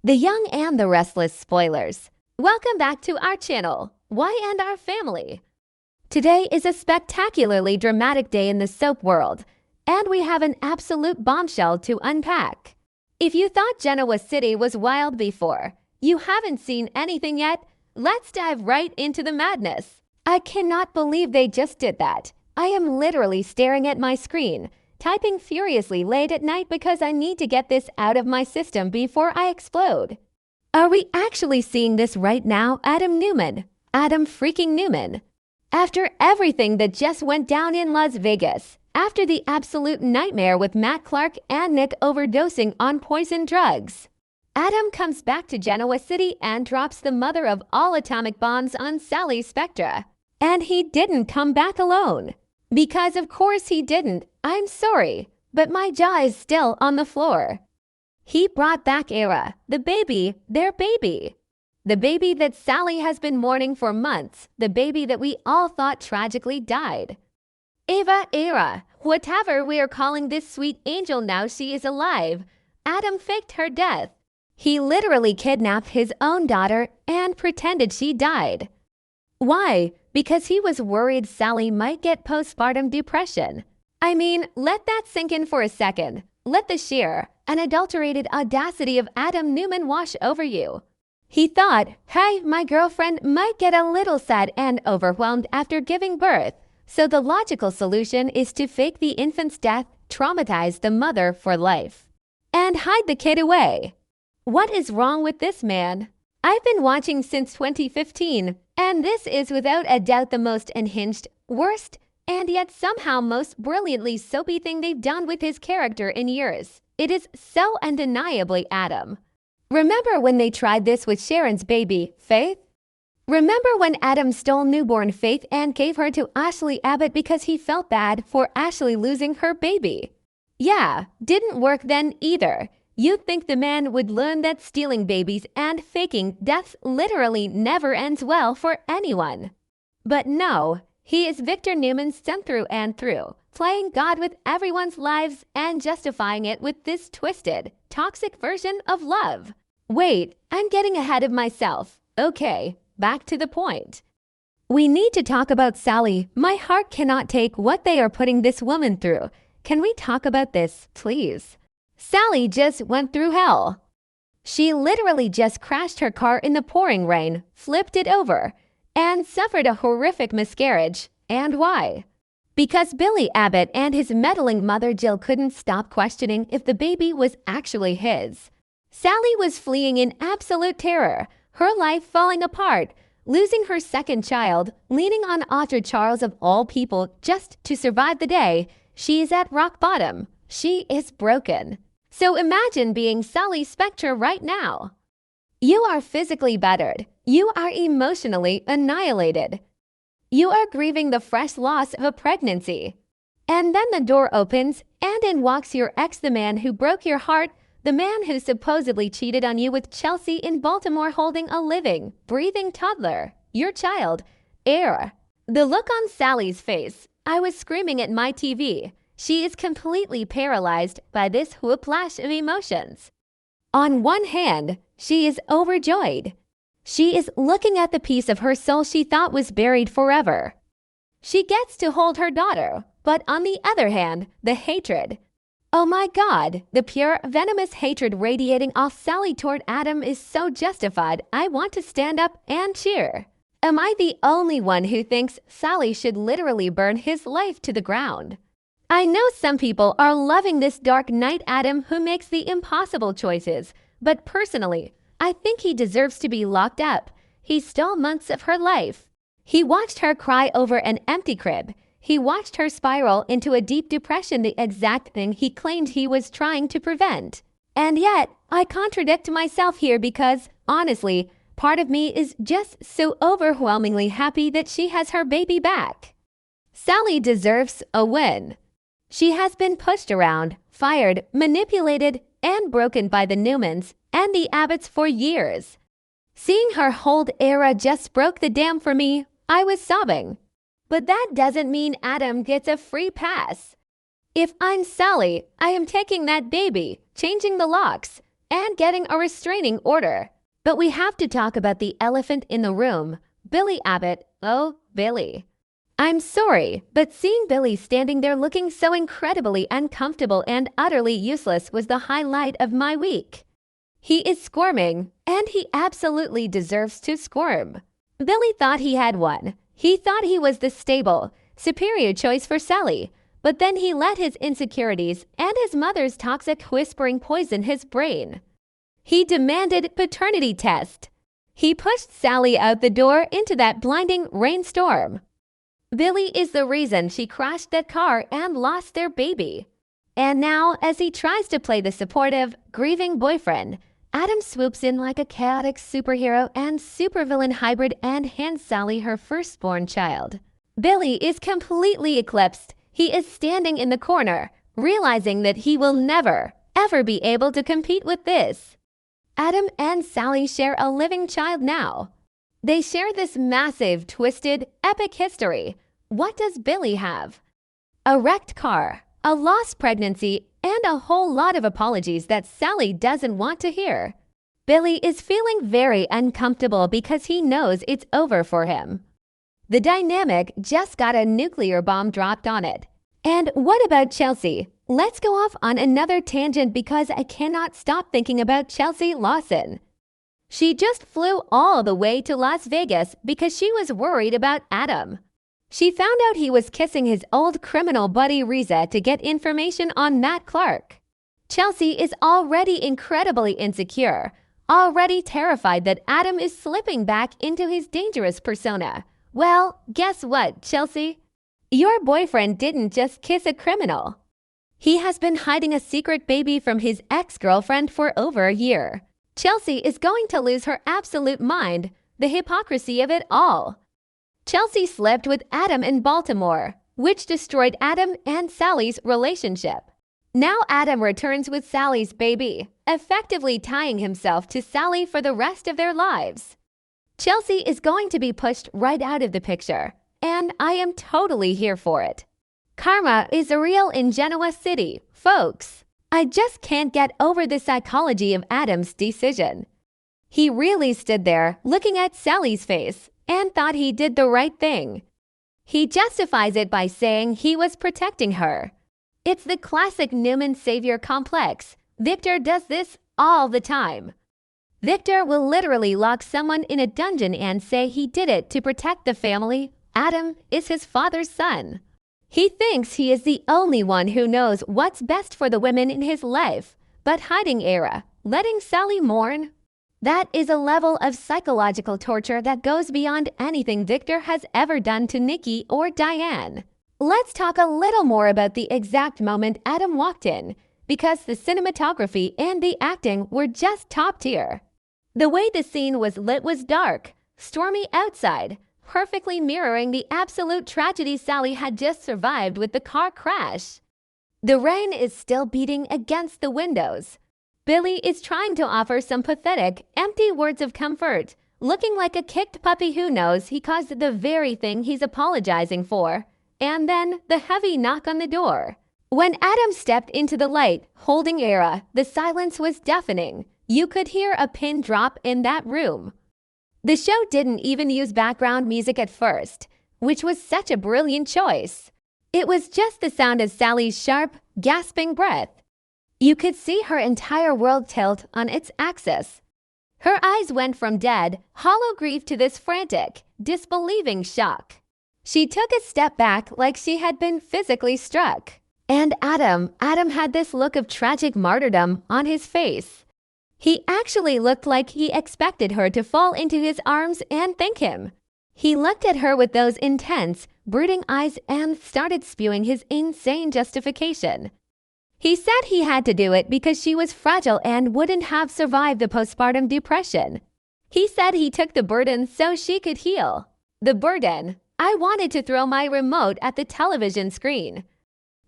The Young and the Restless spoilers. Welcome back to our channel, Why and Our Family. Today is a spectacularly dramatic day in the soap world, and we have an absolute bombshell to unpack. If you thought Genoa City was wild before, you haven't seen anything yet, let's dive right into the madness. I cannot believe they just did that. I am literally staring at my screen, typing furiously late at night because I need to get this out of my system before I explode. Are we actually seeing this right now, Adam Newman? Adam freaking Newman. After everything that just went down in Las Vegas, after the absolute nightmare with Matt Clark and Nick overdosing on poison drugs, Adam comes back to Genoa City and drops the mother of all atomic bombs on Sally Spectra. And he didn't come back alone. Because of course he didn't. I'm sorry, but my jaw is still on the floor. He brought back Era, the baby, their baby. The baby that Sally has been mourning for months, the baby that we all thought tragically died. Era, whatever we are calling this sweet angel now she is alive, Adam faked her death. He literally kidnapped his own daughter and pretended she died. Why? Because he was worried Sally might get postpartum depression. I mean, let that sink in for a second. Let the sheer, unadulterated audacity of Adam Newman wash over you. He thought, hey, my girlfriend might get a little sad and overwhelmed after giving birth, so the logical solution is to fake the infant's death, traumatize the mother for life, and hide the kid away. What is wrong with this man? I've been watching since 2015, and this is without a doubt the most unhinged, worst, and yet somehow most brilliantly soapy thing they've done with his character in years. It is so undeniably Adam. Remember when they tried this with Sharon's baby, Faith? Remember when Adam stole newborn Faith and gave her to Ashley Abbott because he felt bad for Ashley losing her baby? Yeah, didn't work then either. You'd think the man would learn that stealing babies and faking deaths literally never ends well for anyone. But no, he is Victor Newman sent through and through, playing God with everyone's lives and justifying it with this twisted, toxic version of love. Wait, I'm getting ahead of myself. Okay, back to the point. We need to talk about Sally. My heart cannot take what they are putting this woman through. Can we talk about this, please? Sally just went through hell. She literally just crashed her car in the pouring rain, flipped it over, and suffered a horrific miscarriage. And why? Because Billy Abbott and his meddling mother Jill couldn't stop questioning if the baby was actually his. Sally was fleeing in absolute terror, her life falling apart, losing her second child, leaning on Audra Charles of all people just to survive the day. She's at rock bottom. She is broken. So imagine being Sally Spectra right now. You are physically battered. You are emotionally annihilated. You are grieving the fresh loss of a pregnancy. And then the door opens and in walks your ex, the man who broke your heart, the man who supposedly cheated on you with Chelsea in Baltimore holding a living, breathing toddler, your child, Air. The look on Sally's face, I was screaming at my TV. She is completely paralyzed by this whiplash of emotions. On one hand, she is overjoyed. She is looking at the piece of her soul she thought was buried forever. She gets to hold her daughter, but on the other hand, the hatred. Oh my God, the pure, venomous hatred radiating off Sally toward Adam is so justified, I want to stand up and cheer. Am I the only one who thinks Sally should literally burn his life to the ground? I know some people are loving this Dark Knight Adam who makes the impossible choices, but personally, I think he deserves to be locked up. He stole months of her life. He watched her cry over an empty crib. He watched her spiral into a deep depression, the exact thing he claimed he was trying to prevent. And yet, I contradict myself here because, honestly, part of me is just so overwhelmingly happy that she has her baby back. Sally deserves a win. She has been pushed around, fired, manipulated, and broken by the Newmans and the Abbotts for years. Seeing her hold Era just broke the dam for me. I was sobbing. But that doesn't mean Adam gets a free pass. If I'm Sally, I am taking that baby, changing the locks, and getting a restraining order. But we have to talk about the elephant in the room, Billy Abbott. Oh, Billy. I'm sorry, but seeing Billy standing there looking so incredibly uncomfortable and utterly useless was the highlight of my week. He is squirming, and he absolutely deserves to squirm. Billy thought he had won. He thought he was the stable, superior choice for Sally, but then he let his insecurities and his mother's toxic whispering poison his brain. He demanded paternity test. He pushed Sally out the door into that blinding rainstorm. Billy is the reason she crashed that car and lost their baby. And now, as he tries to play the supportive, grieving boyfriend, Adam swoops in like a chaotic superhero and supervillain hybrid and hands Sally her firstborn child. Billy is completely eclipsed. He is standing in the corner, realizing that he will never, ever be able to compete with this. Adam and Sally share a living child now. They share this massive, twisted, epic history. What does Billy have? A wrecked car, a lost pregnancy, and a whole lot of apologies that Sally doesn't want to hear. Billy is feeling very uncomfortable because he knows it's over for him. The dynamic just got a nuclear bomb dropped on it. And what about Chelsea? Let's go off on another tangent because I cannot stop thinking about Chelsea Lawson. She just flew all the way to Las Vegas because she was worried about Adam. She found out he was kissing his old criminal buddy Riza to get information on Matt Clark. Chelsea is already incredibly insecure, already terrified that Adam is slipping back into his dangerous persona. Well, guess what, Chelsea? Your boyfriend didn't just kiss a criminal. He has been hiding a secret baby from his ex-girlfriend for over a year. Chelsea is going to lose her absolute mind, the hypocrisy of it all. Chelsea slept with Adam in Baltimore, which destroyed Adam and Sally's relationship. Now Adam returns with Sally's baby, effectively tying himself to Sally for the rest of their lives. Chelsea is going to be pushed right out of the picture, and I am totally here for it. Karma is real in Genoa City, folks. I just can't get over the psychology of Adam's decision. He really stood there looking at Sally's face and thought he did the right thing. He justifies it by saying he was protecting her. It's the classic Newman savior complex. Victor does this all the time. Victor will literally lock someone in a dungeon and say he did it to protect the family. Adam is his father's son. He thinks he is the only one who knows what's best for the women in his life, but hiding Era, letting Sally mourn. That is a level of psychological torture that goes beyond anything Victor has ever done to Nikki or Diane. Let's talk a little more about the exact moment Adam walked in, because the cinematography and the acting were just top tier. The way the scene was lit was dark, stormy outside, perfectly mirroring the absolute tragedy Sally had just survived with the car crash. The rain is still beating against the windows. Billy is trying to offer some pathetic, empty words of comfort, looking like a kicked puppy who knows he caused the very thing he's apologizing for. And then the heavy knock on the door. When Adam stepped into the light, holding Era, the silence was deafening. You could hear a pin drop in that room. The show didn't even use background music at first, which was such a brilliant choice. It was just the sound of Sally's sharp, gasping breath. You could see her entire world tilt on its axis. Her eyes went from dead, hollow grief to this frantic, disbelieving shock. She took a step back like she had been physically struck. And Adam had this look of tragic martyrdom on his face. He actually looked like he expected her to fall into his arms and thank him. He looked at her with those intense, brooding eyes and started spewing his insane justification. He said he had to do it because she was fragile and wouldn't have survived the postpartum depression. He said he took the burden so she could heal. The burden. I wanted to throw my remote at the television screen.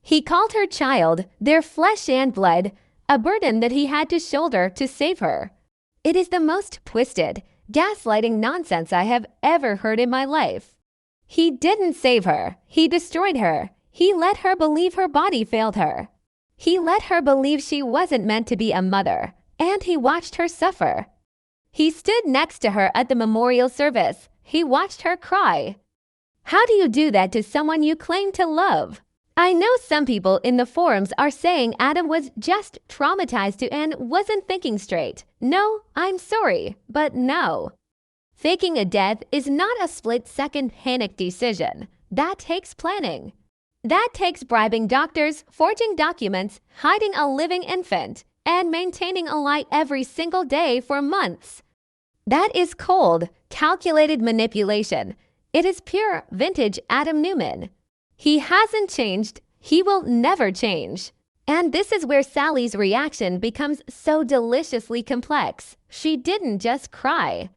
He called her child, their flesh and blood, a burden that he had to shoulder to save her. It is the most twisted, gaslighting nonsense I have ever heard in my life. He didn't save her. He destroyed her. He let her believe her body failed her. He let her believe she wasn't meant to be a mother. and he watched her suffer. He stood next to her at the memorial service. He watched her cry. How do you do that to someone you claim to love? I know some people in the forums are saying Adam was just traumatized and wasn't thinking straight. No, I'm sorry, but no. Faking a death is not a split-second panic decision. That takes planning. That takes bribing doctors, forging documents, hiding a living infant, and maintaining a lie every single day for months. That is cold, calculated manipulation. It is pure vintage Adam Newman. He hasn't changed. He will never change. And this is where Sally's reaction becomes so deliciously complex. She didn't just cry.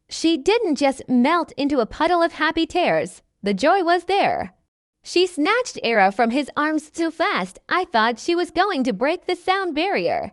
She didn't just melt into a puddle of happy tears. The joy was there. She snatched Era from his arms so fast, I thought she was going to break the sound barrier.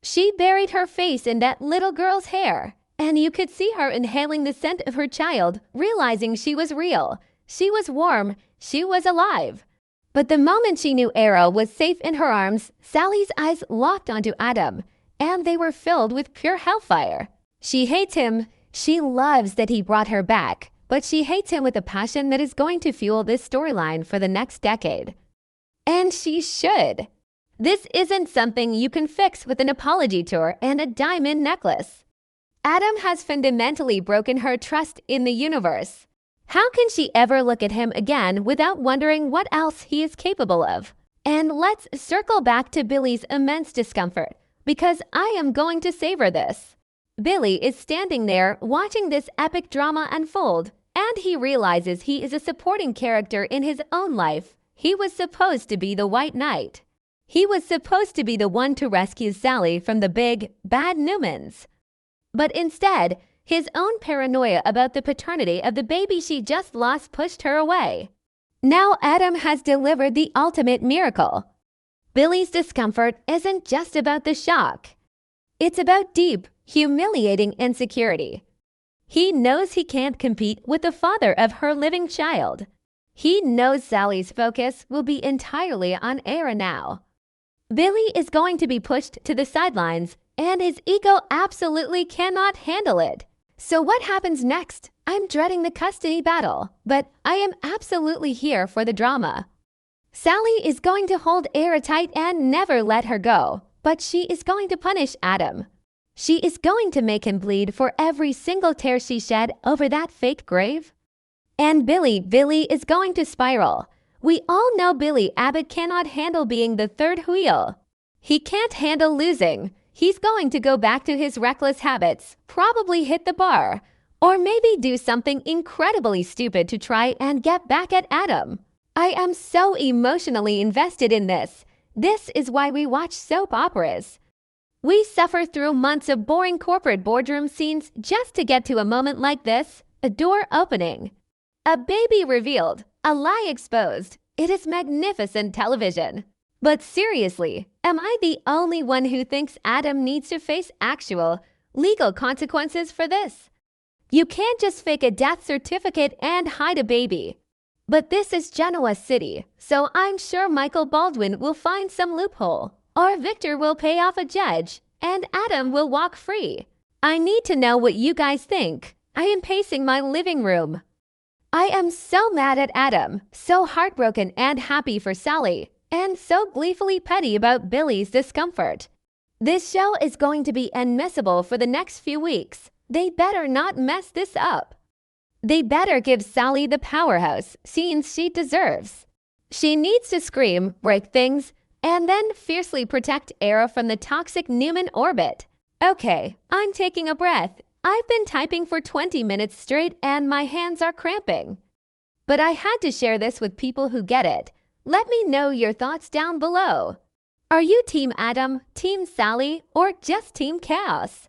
She buried her face in that little girl's hair, and you could see her inhaling the scent of her child, realizing she was real. She was warm. She was alive. But the moment she knew Era was safe in her arms, Sally's eyes locked onto Adam, and they were filled with pure hellfire. She hates him. She loves that he brought her back, but she hates him with a passion that is going to fuel this storyline for the next decade. And she should. This isn't something you can fix with an apology tour and a diamond necklace. Adam has fundamentally broken her trust in the universe. How can she ever look at him again without wondering what else he is capable of? And let's circle back to Billy's immense discomfort, because I am going to savor this. Billy is standing there watching this epic drama unfold, and he realizes he is a supporting character in his own life. He was supposed to be the White Knight. He was supposed to be the one to rescue Sally from the big, bad Newmans. But instead, his own paranoia about the paternity of the baby she just lost pushed her away. Now Adam has delivered the ultimate miracle. Billy's discomfort isn't just about the shock. It's about deep, humiliating insecurity. He knows he can't compete with the father of her living child. He knows Sally's focus will be entirely on Era now. Billy is going to be pushed to the sidelines, and his ego absolutely cannot handle it. So what happens next? I'm dreading the custody battle, but I am absolutely here for the drama. Sally is going to hold Era tight and never let her go, but she is going to punish Adam. She is going to make him bleed for every single tear she shed over that fake grave. And Billy is going to spiral. We all know Billy Abbott cannot handle being the third wheel. He can't handle losing. He's going to go back to his reckless habits, probably hit the bar, or maybe do something incredibly stupid to try and get back at Adam. I am so emotionally invested in this. This is why we watch soap operas. We suffer through months of boring corporate boardroom scenes just to get to a moment like this, a door opening. A baby revealed, a lie exposed. It is magnificent television. But seriously, am I the only one who thinks Adam needs to face actual, legal consequences for this? You can't just fake a death certificate and hide a baby. But this is Genoa City, so I'm sure Michael Baldwin will find some loophole, or Victor will pay off a judge, and Adam will walk free. I need to know what you guys think. I am pacing my living room. I am so mad at Adam, so heartbroken and happy for Sally, and so gleefully petty about Billy's discomfort. This show is going to be unmissable for the next few weeks. They better not mess this up. They better give Sally the powerhouse scenes she deserves. She needs to scream, break things, and then fiercely protect Era from the toxic Newman orbit. Okay, I'm taking a breath. I've been typing for 20 minutes straight and my hands are cramping. But I had to share this with people who get it. Let me know your thoughts down below. Are you Team Adam, Team Sally, or just Team Chaos?